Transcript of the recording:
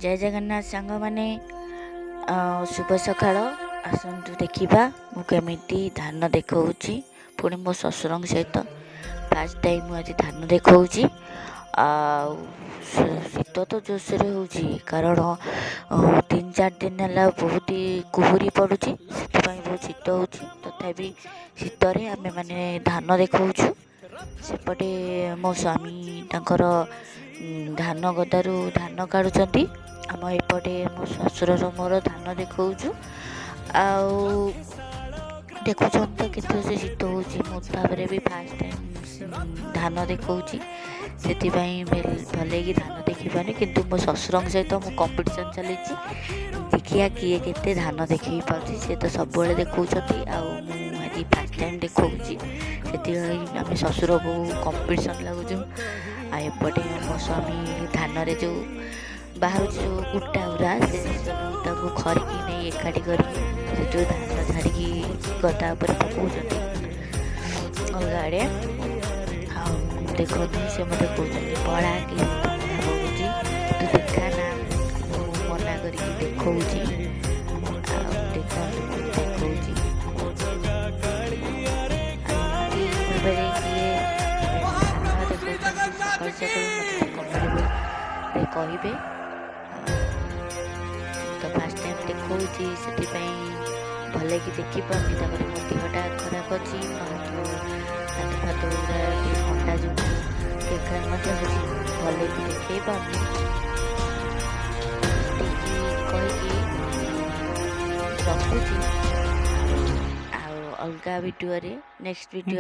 जय जगन्नाथ सांग माने शुभ सकाळ आसतु देखा मुझे धान देखी पुणी मो ससुर सहित फास्ट टाइम आज धान देखा शीत तो जोरसोर हो कारण 3-4 दिन है बहुत ही कुहुरी पड़ू से बहुत शीत हो तथापि शीतर आम मैंने धान देखा सेपटे मो स्वामी तांकर धान गदारू धान काढ़ुंट आम एपटे मो ससुर मोर धान देखा देखुं तो कितु से शीत हो भी फास्ट टाइम धान देखा से भले कि धान देखिपारे किंतु मो ससुर सहित मो कंपटीशन चली देखिया किए केते धान देख पार्टी सी तो सब देखा आज फास्ट टाइम देखा आम ससुर बो कंपटीशन लगुचु आएपटे मो स्वामी धान जो बाहर जो गुटा गुरा से खरिकी नहीं एकाठी कर धान छाड़ी गदा पर पकाउं अलग आड़े देखते से मत कहते पड़ा कि बोलूँ तू देखा ना मना कर देखा कहे तो फास्ट टाइम देखा से भले कि देखिपारे मो देहटा खराब अच्छी हाथ ठंडा जो भले भी देखे पारे रखुची अलग वीडियो नेक्स्ट वीडियो।